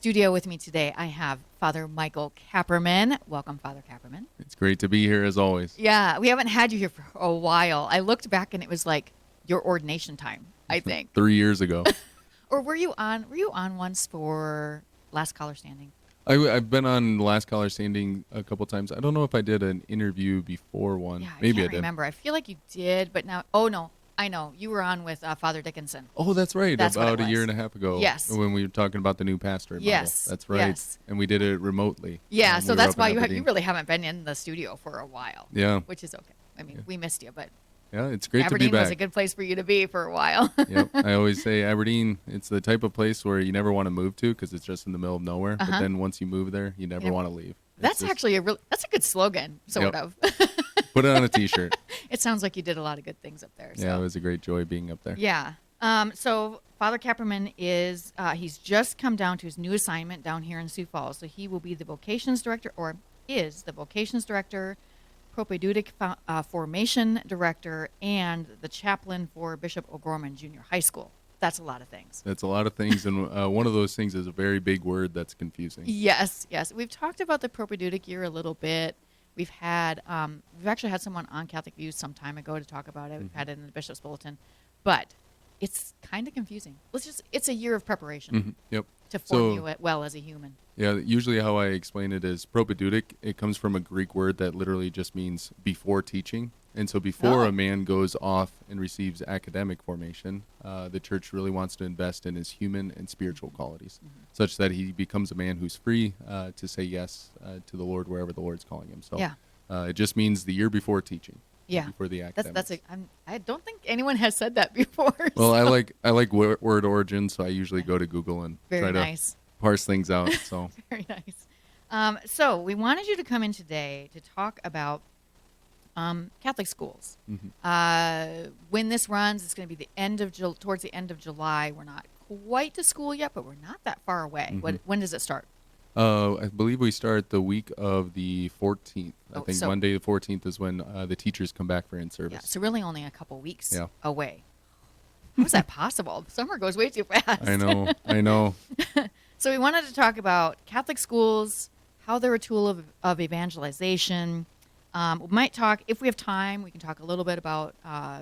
studio with me today, I have Father Michael Kapperman. Welcome, Father Kapperman. It's great to be here as always. Yeah, we haven't had you here for a while. I looked back and it was like your ordination time, I think. 3 years ago. Or were you on once for Last Caller Standing? I've been on Last Caller Standing a couple times. I don't know if I did an interview before one. Yeah, Maybe I can't did. remember. I feel like you did, but now, oh no, I know. You were on with Father Dickinson. Oh, that's right. That's what it about a was. year and a half ago. Yes. When we were talking about the new pastorate model. Yes. That's right. Yes. And we did it remotely. Yeah, so we were that's up in why you Aberdeen. really haven't been in the studio for a while. Yeah. Which is okay. I mean, Yeah. we missed you, but Yeah, it's great Aberdeen to be back. was a good place for you to be for a while. Yep. I always say Aberdeen, it's the type of place where you never want to move to because it's just in the middle of nowhere. Uh-huh. But then once you move there, you never Yep. want to leave. That's actually that's a good slogan, sort Yep. of. Put it on a T-shirt. It sounds like you did a lot of good things up there. So. Yeah, it was a great joy being up there. Yeah. So Father Kapperman is he's just come down to his new assignment down here in Sioux Falls. So he will be the vocations director, or is the vocations director, propaedeutic formation director, and the chaplain for Bishop O'Gorman Junior High School. That's a lot of things. That's a lot of things, and one of those things is a very big word that's confusing. Yes, yes. We've talked about the propaedeutic year a little bit. We've actually had someone on Catholic Views some time ago to talk about it. We've had it in the Bishop's Bulletin, but it's kind of confusing. It's a year of preparation Mhm. Yep. to form you well as a human. Yeah, usually how I explain it is propaedeutic. It comes from a Greek word that literally just means before teaching. And so before a man goes off and receives academic formation, the church really wants to invest in his human and spiritual qualities, such that he becomes a man who's free to say yes to the Lord wherever the Lord's calling him. So Yeah. it just means the year before teaching. Yeah. Before the academics. I don't think anyone has said that before. Well, so. I like word origin, so I usually go to Google and Very try nice. to parse things out. So Very nice. So we wanted you to come in today to talk about Catholic schools. When this runs, it's going to be towards the end of July. We're not quite to school yet, but we're not that far away. When does it start? I believe we start the week of the 14th. I think so- Monday the 14th is when the teachers come back for in-service. Yeah, so really only a couple weeks Yeah. away. How is that possible? Summer goes way too fast. I know. So we wanted to talk about Catholic schools, how they're a tool of evangelization. We might talk, if we have time, we can talk a little bit about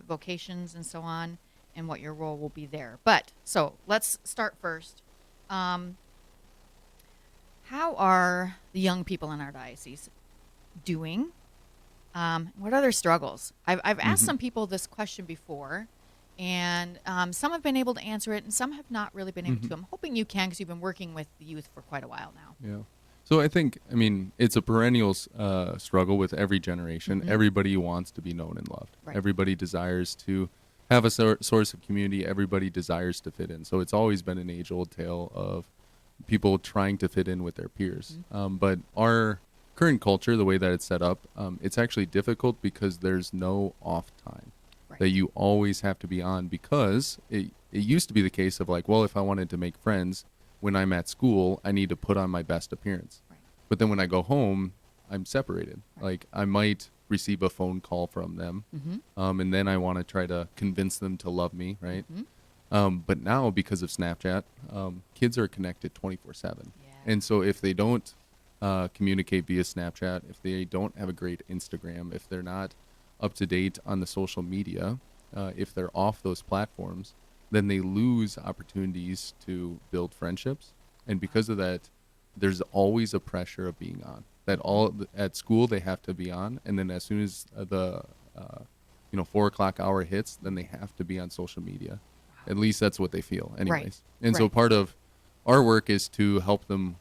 vocations and so on and what your role will be there. But, so let's start first. How are the young people in our diocese doing? What are their struggles? I've asked some people this question before, and some have been able to answer it, and some have not really been able to. I'm hoping you can, because you've been working with the youth for quite a while now. Yeah. So I mean, it's a perennial struggle with every generation. Everybody wants to be known and loved. Right. Everybody desires to have a source of community. Everybody desires to fit in. So it's always been an age-old tale of people trying to fit in with their peers. But our current culture, the way that it's set up, it's actually difficult because there's no off time. Right. That you always have to be on, because it used to be the case of like, well, if I wanted to make friends when I'm at school, I need to put on my best appearance. Right. But then when I go home, I'm separated. Right. Like I might receive a phone call from them, and then I want to try to convince them to love me, right? But now, because of Snapchat, kids are connected 24/7. Yeah. And so if they don't communicate via Snapchat, if they don't have a great Instagram, if they're not up to date on the social media, if they're off those platforms, then they lose opportunities to build friendships. And because of that, there's always a pressure of being on. That at school they have to be on, and then as soon as the 4 o'clock hour hits, then they have to be on social media. At least that's what they feel, anyways. Right. And so Right. part of our work is to help them,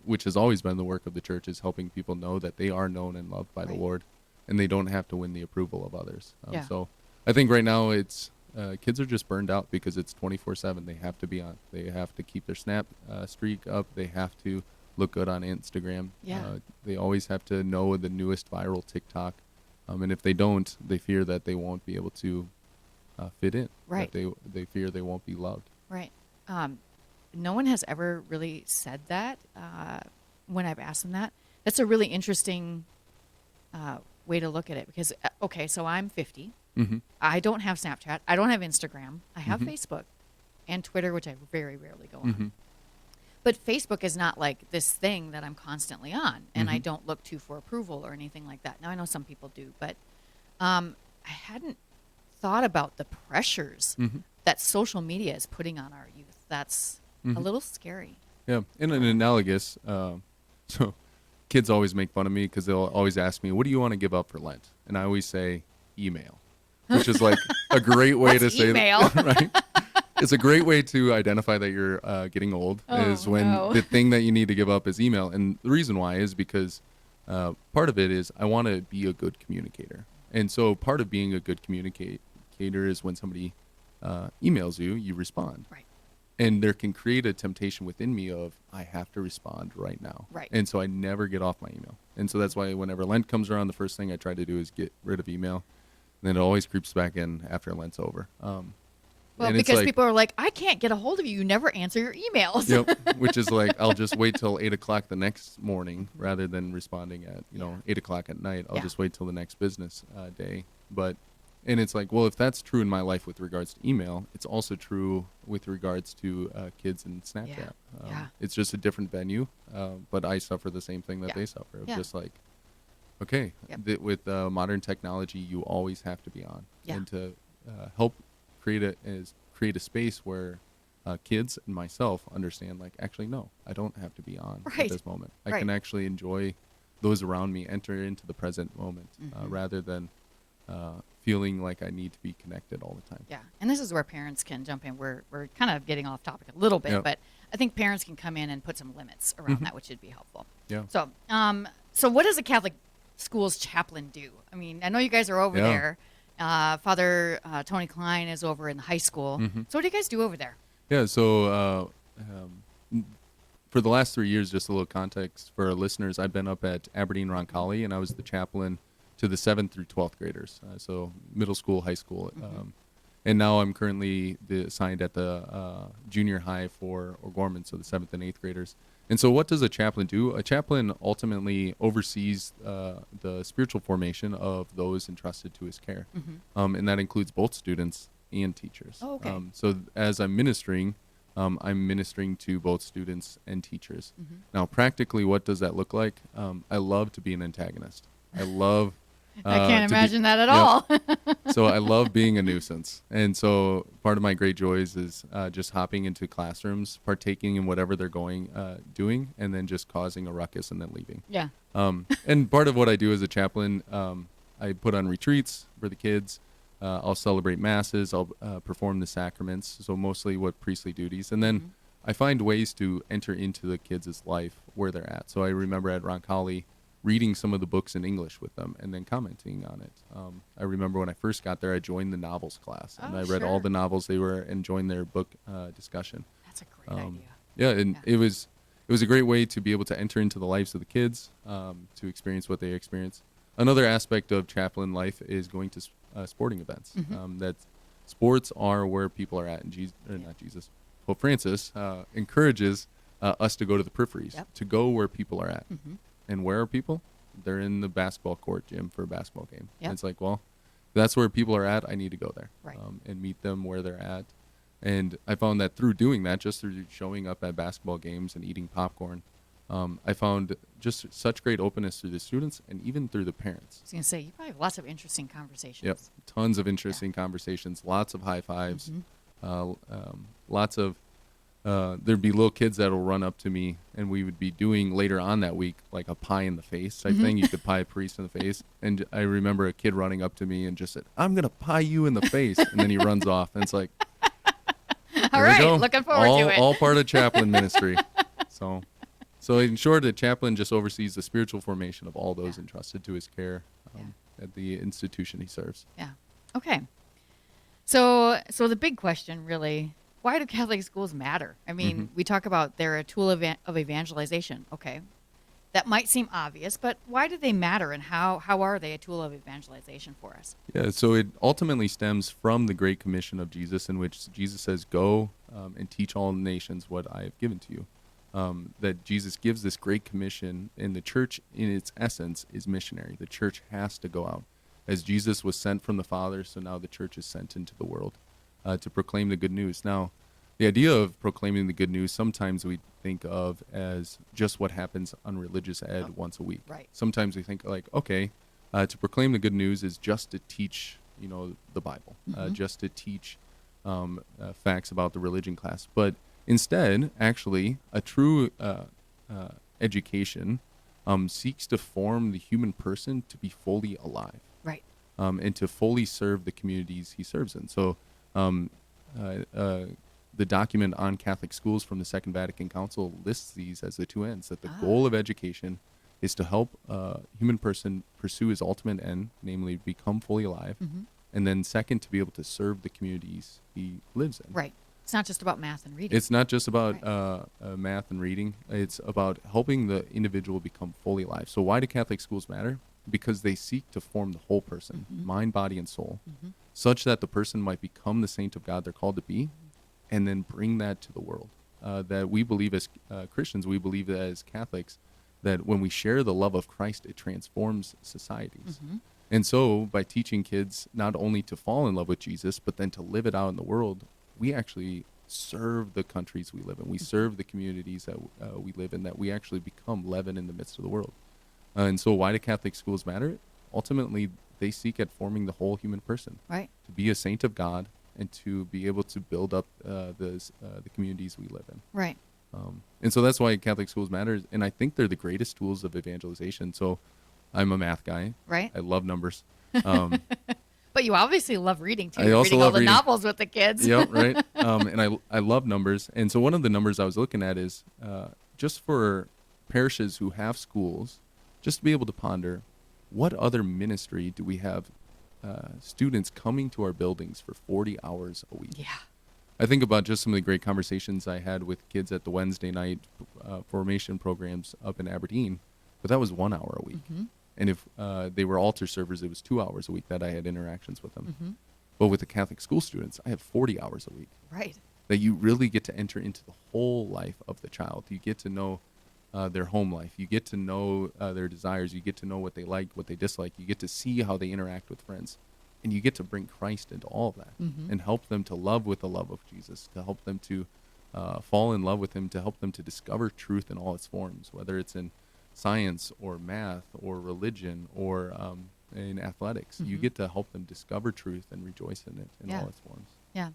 which has always been the work of the church, is helping people know that they are known and loved by the Right. Lord, and they don't have to win the approval of others. Yeah. So I think right now it's kids are just burned out because it's 24/7. They have to be on. They have to keep their Snap streak up. They have to look good on Instagram. Yeah. They always have to know the newest viral TikTok. And if they don't, they fear that they won't be able to fit in. Right. That they fear they won't be loved. Right. No one has ever really said that when I've asked them that. That's a really interesting way to look at it, because, okay, so I'm 50. I don't have Snapchat. I don't have Instagram. I have Facebook and Twitter, which I very rarely go on. But Facebook is not like this thing that I'm constantly on, and I Mhm. don't look to for approval or anything like that. Now, I know some people do, but I hadn't thought about the pressures Mhm. that social media is putting on our youth. That's a Mhm. little scary. Yeah, in an analogous, so kids always make fun of me because they'll always ask me, "What do you want to give up for Lent?" And I always say, "Email," which is like a great way What's to say email? that, right? It's a great way to identify that you're getting old. Oh, Is when no. the thing that you need to give up is email, and the reason why is because part of it is I want to be a good communicator, and so part of being a good communicator is when somebody emails you, you respond. Right, And there can create a temptation within me of I have to respond right now, right. and so I never get off my email. And so that's why whenever Lent comes around, the first thing I try to do is get rid of email, and then it always creeps back in after Lent's over. Well, And it's because like, people are like, I can't get a hold of you. You never answer your emails. yep, which is like I'll just wait till 8 o'clock the next morning rather than responding at Yeah. 8 o'clock at night. I'll Yeah. just wait till the next business day. But and it's like, well, if that's true in my life with regards to email, it's also true with regards to kids and Snapchat. Yeah. Yeah. It's just a different venue, but I suffer the same thing that Yeah. they suffer. Of Yeah. just like, okay, Yep. with modern technology, you always have to be on, Yeah. and to help create a space where kids and myself understand, like, actually, no, I don't have to be on Right. at this moment. I Right. can actually enjoy those around me, enter into the present moment, rather than feeling like I need to be connected all the time. Yeah, and this is where parents can jump in. We're kind of getting off topic a little bit, Yep. but I think parents can come in and put some limits around Mhm. that, which would be helpful. Yeah. So what does a Catholic school's chaplain do? I mean, I know you guys are over Yeah. there. Father Tony Klein is over in the high school. Mhm. So what do you guys do over there? Yeah. So for the last 3 years, just a little context for our listeners, I've been up at Aberdeen Roncalli, and I was the chaplain to the 7th through 12th graders, so middle school, high school. And now I'm currently assigned at the junior high for O'Gorman, so the 7th and 8th graders. And so what does a chaplain do? A chaplain ultimately oversees the spiritual formation of those entrusted to his care. And that includes both students and teachers. Oh, okay. So as I'm ministering to both students and teachers. Now, practically, what does that look like? I love to be an antagonist. I love. I can't to be- imagine that at Yep. all. So I love being a nuisance, and so part of my great joys is just hopping into classrooms, partaking in whatever they're doing, and then just causing a ruckus and then leaving. Yeah. And part of what I do as a chaplain, I put on retreats for the kids. I'll celebrate masses. I'll perform the sacraments. So mostly what priestly duties, and then I find ways to enter into the kids' life where they're at. So I remember at Roncalli reading some of the books in English with them and then commenting on it. I remember when I first got there, I joined the novels class, and Oh, I read all sure. the novels they were and joined their book discussion. That's a great idea. Yeah, and Yeah. it was a great way to be able to enter into the lives of the kids, to experience what they experience. Another aspect of chaplain life is going to sporting events. That sports are where people are at, and Pope Francis encourages us to go to the peripheries, Yep. to go where people are at. And where are people? They're in the basketball court gym for a basketball game. Yep. And it's like, well, if that's where people are at, I need to go there, Right. and meet them where they're at. And I found that through doing that, just through showing up at basketball games and eating popcorn, I found just such great openness through the students and even through the parents. I was going to say, you probably have lots of interesting conversations. Yep, tons of interesting conversations, lots of high fives, lots of. There'd be little kids that'll run up to me, and we would be doing later on that week like a pie in the face type thing. You could pie a priest in the face, and I remember a kid running up to me and just said, "I'm gonna pie you in the face," and then he runs off, and it's like, All here we right, go. looking forward all, to it. all part of chaplain ministry. So in short, the chaplain just oversees the spiritual formation of all those entrusted to his care at the institution he serves. Yeah. Okay. So the big question really, why do Catholic schools matter? I mean, we talk about they're a tool of evangelization. Okay. That might seem obvious, but why do they matter, and how are they a tool of evangelization for us? Yeah, so it ultimately stems from the Great Commission of Jesus, in which Jesus says, "Go and teach all nations what I have given to you." That Jesus gives this Great Commission, and the church, in its essence, is missionary. The church has to go out. As Jesus was sent from the Father, so now the church is sent into the world to proclaim the good news. Now, The idea of proclaiming the good news, sometimes we think of as just what happens on religious ed Oh, once a week. right. Sometimes we think like, okay, to proclaim the good news is just to teach, the Bible, just to teach facts about the religion class. But instead, actually, a true education seeks to form the human person to be fully alive, Right. and to fully serve the communities he serves in. So, um, the document on Catholic schools from the Second Vatican Council lists these as the two ends, that the goal of education is to help a human person pursue his ultimate end, namely become fully alive, and then second, to be able to serve the communities he lives in. Right. It's not just about math and reading. It's not just about Right. math and reading. It's about helping the individual become fully alive. So why do Catholic schools matter? Because they seek to form the whole person, mind, body, and soul, such that the person might become the saint of God they're called to be, and then bring that to the world. That we believe as Christians, we believe that as Catholics, that when we share the love of Christ, it transforms societies. And so by teaching kids not only to fall in love with Jesus, but then to live it out in the world, we actually serve the countries we live in. We serve the communities that we live in, that we actually become leaven in the midst of the world. And so why do Catholic schools matter? Ultimately, they seek at forming the whole human person, Right. to be a saint of God and to be able to build up the communities we live in. Right. And so that's why Catholic schools matter. And I think they're the greatest tools of evangelization. So I'm a math guy. Right. I love numbers. Um, But you obviously love reading too. I You're also reading all love the reading. novels with the kids. Yep, right. And I love numbers. And so one of the numbers I was looking at is just for parishes who have schools, just to be able to ponder, what other ministry do we have students coming to our buildings for 40 hours a week? Yeah. I think about just some of the great conversations I had with kids at the Wednesday night formation programs up in Aberdeen, but that was 1 hour a week. And if they were altar servers, it was 2 hours a week that I had interactions with them. But with the Catholic school students, I have 40 hours a week. Right. That you really get to enter into the whole life of the child. You get to know their home life. You get to know their desires. You get to know what they like, what they dislike. You get to see how they interact with friends. And you get to bring Christ into all of that and help them to love with the love of Jesus, to help them to fall in love with him, to help them to discover truth in all its forms, whether it's in science or math or religion or in athletics. You get to help them discover truth and rejoice in it in all its forms. Yeah.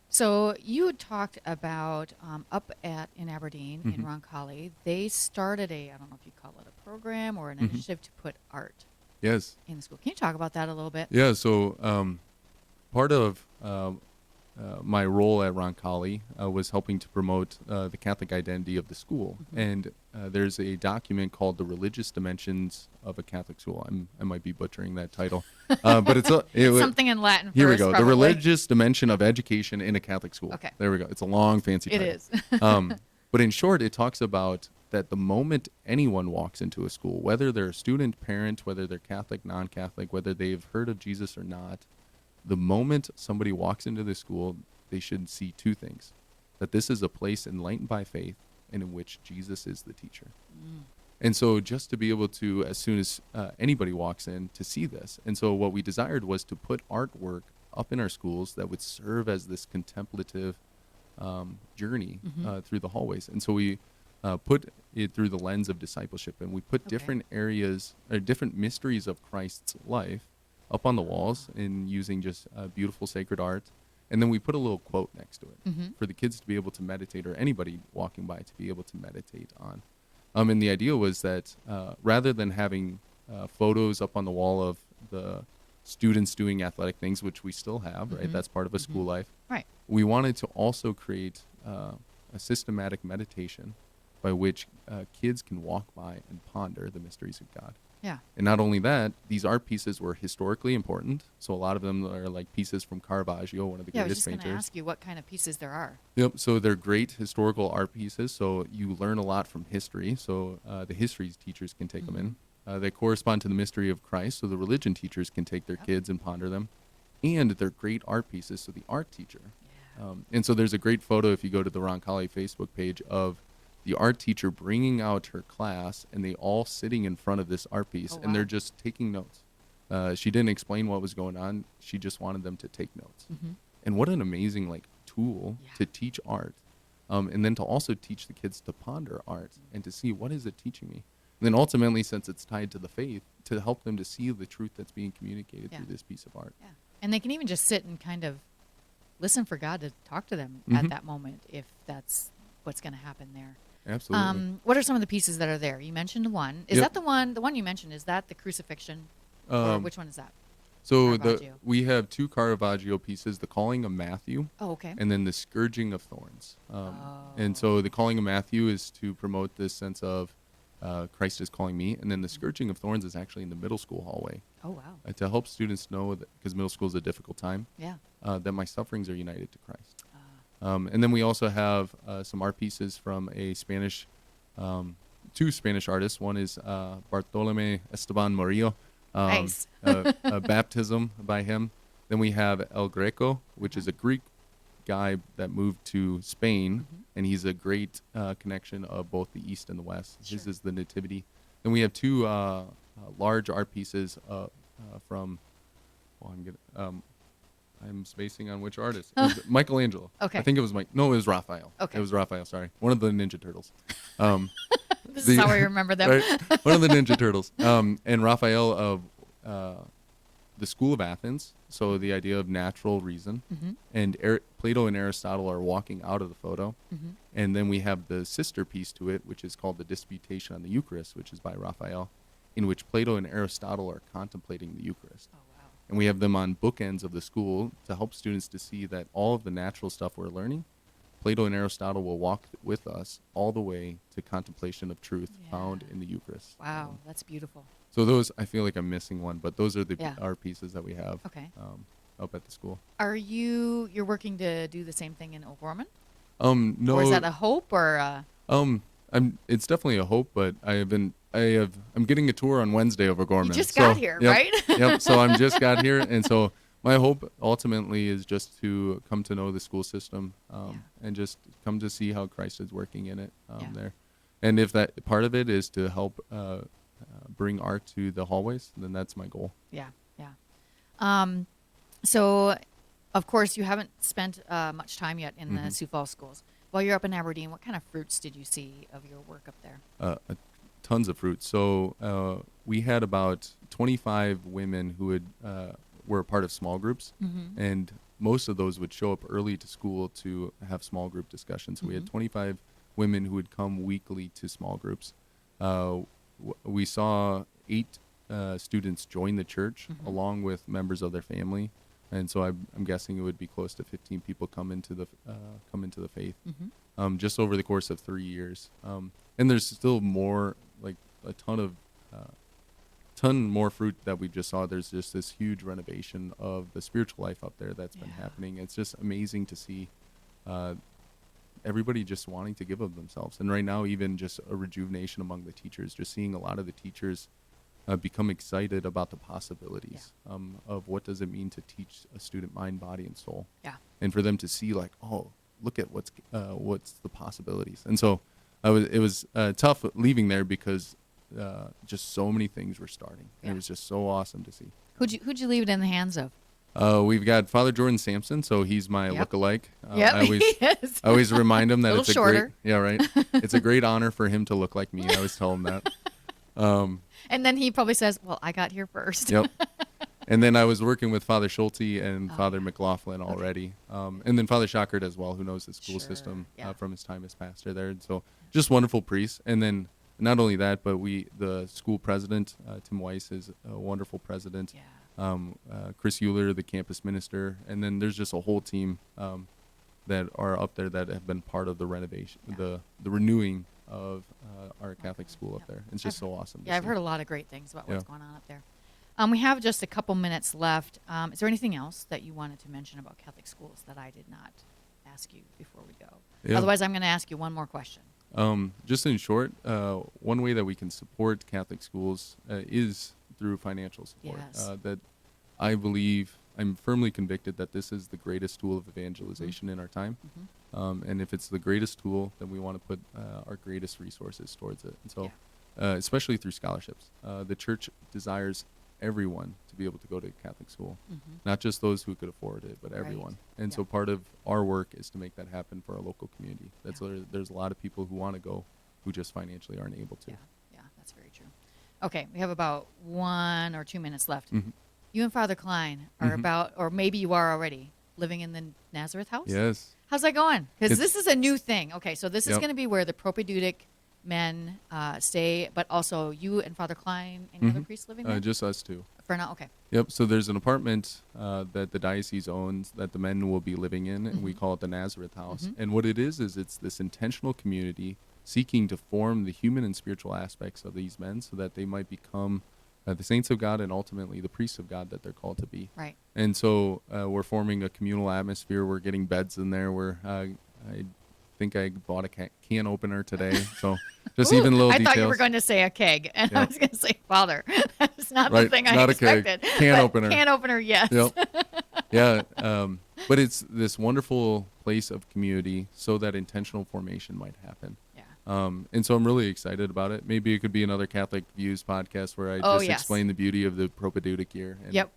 So you had talked about up in Aberdeen in Roncalli, they started I don't know if you call it a program or an initiative to put art Yes. in the school. Can you talk about that a little bit? Yeah. So part of my role at Roncalli was helping to promote the Catholic identity of the school. And there's a document called The Religious Dimensions of a Catholic School. I might be butchering that title. But it's Something in Latin here we first, go. probably. The Religious Dimension of Education in a Catholic School. Okay. There we go. It's a long, fancy It title. is. But in short, it talks about that the moment anyone walks into a school, whether they're a student, parent, whether they're Catholic, non-Catholic, whether they've heard of Jesus or not, the moment somebody walks into the school, they should see two things: that this is a place enlightened by faith and in which Jesus is the teacher. And so just to be able to, as soon as anybody walks in, to see this. And so what we desired was to put artwork up in our schools that would serve as this contemplative journey through the hallways. And so we put it through the lens of discipleship, and we put different areas or different mysteries of Christ's life up on the walls in using just beautiful sacred art. And then we put a little quote next to it for the kids to be able to meditate, or anybody walking by to be able to meditate on. And the idea was that rather than having photos up on the wall of the students doing athletic things, which we still have, right? That's part of a school life. Right. We wanted to also create a systematic meditation by which kids can walk by and ponder the mysteries of God. Yeah. And not only that, these art pieces were historically important. So a lot of them are like pieces from Caravaggio, one of the Yeah, I was greatest just going to painters. ask you what kind of pieces there are. Yep. So they're great historical art pieces. So you learn a lot from history. So the history teachers can take them in. They correspond to the mystery of Christ. So the religion teachers can take their kids and ponder them. And they're great art pieces. So the art teacher. Yeah. And so there's a great photo, if you go to the Roncalli Facebook page, of the art teacher bringing out her class, and they all sitting in front of this art piece, and they're just taking notes. She didn't explain what was going on. She just wanted them to take notes. And what an amazing tool Yeah. to teach art, and then to also teach the kids to ponder art and to see what is it teaching me. And then ultimately, since it's tied to the faith, to help them to see the truth that's being communicated Yeah. through this piece of art. Yeah. And they can even just sit and kind of listen for God to talk to them Mhm. at that moment, if that's what's going to happen there. Absolutely. What are some of the pieces that are there? You mentioned one. Is Yep. that the one you mentioned? Is that the crucifixion, or Um, which one is that? so Caravaggio. we have two Caravaggio pieces: the Calling of Matthew, Oh, okay. and then the Scourging of Thorns. And Oh, so the Calling of Matthew is to promote this sense of Christ is calling me, and then the Scourging of Thorns is actually in the middle school hallway, oh, wow. to help students know that, because middle school is a difficult time, Yeah. that my sufferings are united to Christ. Uh, And then we also have some art pieces from two Spanish artists. One is Bartolome Esteban Murillo, Nice. a baptism by him. Then we have El Greco, which is a Greek guy that moved to Spain, and he's a great connection of both the East and the West. His Sure. is the Nativity. Then we have two large art pieces from. Well, I'm spacing on which artist. It was Michelangelo. Okay. I think it was Mike. No, it was Raphael. Okay. It was Raphael. Sorry, one of the Ninja Turtles. This is how I remember them. Right? One of the Ninja Turtles. And Raphael of the School of Athens. So the idea of natural reason, and Plato and Aristotle are walking out of the photo, and then we have the sister piece to it, which is called the Disputation on the Eucharist, which is by Raphael, in which Plato and Aristotle are contemplating the Eucharist. Oh, wow. And we have them on bookends of the school to help students to see that all of the natural stuff we're learning, Plato and Aristotle will walk with us all the way to contemplation of truth found Yeah. in the Eucharist. Wow, that's beautiful. So those, I feel like I'm missing one, but those are the Yeah. art pieces that we have Okay. up at the school. Are you're working to do the same thing in O'Gorman? No, Or is that a hope, or it's definitely a hope, but I'm getting a tour on Wednesday over Gorman. you just got here, yep, right? Yep. So I'm just got here, and so my hope ultimately is just to come to know the school system, and just come to see how Christ is working in it Yeah. there. And if that part of it is to help bring art to the hallways, then that's my goal. Yeah, yeah. So, of course, you haven't spent much time yet in the Sioux Falls schools. While you're up in Aberdeen, what kind of fruits did you see of your work up there? Tons of fruit. So we had about 25 women who were a part of small groups, and most of those would show up early to school to have small group discussions. So we had 25 women who would come weekly to small groups. We saw 8 students join the church along with members of their family, and so I'm guessing it would be close to 15 people come into the faith, just over the course of 3 years. And there's still more, like a ton more fruit that we just saw. There's just this huge renovation of the spiritual life up there that's been happening. It's just amazing to see everybody just wanting to give of themselves. And right now, even just a rejuvenation among the teachers, just seeing a lot of the teachers become excited about the possibilities of what does it mean to teach a student mind, body, and soul. Yeah. And for them to see, like, oh, look at what's the possibilities. And so it was tough leaving there because just so many things were starting. And it was just so awesome to see. Who'd you leave it in the hands of? We've got Father Jordan Sampson, so he's my lookalike. Yep, he is. I always remind him that Little it's a shorter. great, it's a great honor for him to look like me. I always tell him that. And then he probably says, "Well, I got here first." Yep. And then I was working with Father Schulte and Father McLaughlin already, and then Father Schockert as well, who knows the school system from his time as pastor there. And so just wonderful priests. And then not only that, but the school president, Tim Weiss, is a wonderful president. Yeah. Chris Euler, the campus minister, and then there's just a whole team that are up there that have been part of the renovation, the renewing of our Catholic school up there. It's just so awesome. Yeah, I've heard a lot of great things about what's going on up there. We have just a couple minutes left. Is there anything else that you wanted to mention about Catholic schools that I did not ask you before we go? Yeah. Otherwise, I'm going to ask you one more question. Just in short, one way that we can support Catholic schools is through financial support. Yes. That I believe, I'm firmly convicted that this is the greatest tool of evangelization in our time. And if it's the greatest tool, then we want to put our greatest resources towards it. And so, especially through scholarships, the church desires everyone to be able to go to Catholic school, Mm-hmm. not just those who could afford it, but Right. everyone. And Yeah. so part of our work is to make that happen for our local community. Yeah. There's a lot of people who want to go who just financially aren't able to. Yeah, yeah, that's very true. Okay, we have about 1 or 2 minutes left. Hmm. You and Father Klein are Mhm. about, or maybe you are already, living in the Nazareth house? Yes. How's that going? Because It's- this is a new thing. Okay, so this is Yep. going to be where the propaedeutic men stay, but also you and Father Klein, any other Mhm. priests living there? Just us two. For now, okay. Yep. So there's an apartment that the diocese owns that the men will be living in, and we Mhm. call it the Nazareth house. Mhm. And what it is it's this intentional community seeking to form the human and spiritual aspects of these men so that they might become the saints of God and ultimately the priests of God that they're called to be. Right. And so we're forming a communal atmosphere. We're getting beds in there. I think I bought a can opener today. So just Ooh, even little I details. thought you were going to say a keg, and I Yep. was going to say Father. That's not the Right, thing I not a keg. expected. Can But opener. Can opener, yes. Yep. Yeah. But it's this wonderful place of community so that intentional formation might happen. Yeah. And so I'm really excited about it. Maybe it could be another Catholic Views podcast where I Oh, just yes. explain the beauty of the propaedeutic year. And, Yep.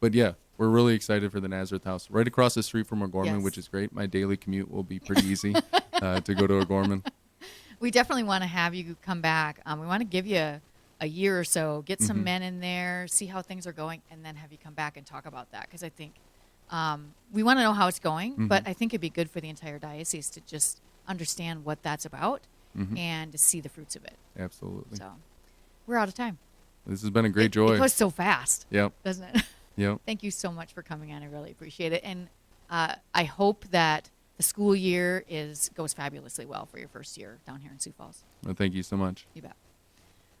But yeah, we're really excited for the Nazareth house right across the street from O'Gorman, Yes. which is great. My daily commute will be pretty easy to go to O'Gorman. We definitely want to have you come back. We want to give you a year or so, get some Mhm. men in there, see how things are going, and then have you come back and talk about that. Because I think we want to know how it's going, but Mhm. I think it'd be good for the entire diocese to just understand what that's about Mhm. and to see the fruits of it. Absolutely. So we're out of time. This has been a great It joy. goes so fast, Yep. doesn't it? Yep. Thank you so much for coming on. I really appreciate it. And I hope that the school year goes fabulously well for your first year down here in Sioux Falls. Well, thank you so much. You bet.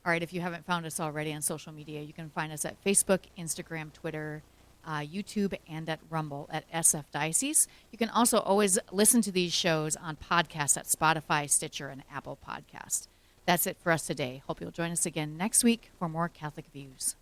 All right, if you haven't found us already on social media, you can find us at Facebook, Instagram, Twitter, YouTube, and at Rumble at SF Diocese. You can also always listen to these shows on podcasts at Spotify, Stitcher, and Apple Podcast. That's it for us today. Hope you'll join us again next week for more Catholic Views.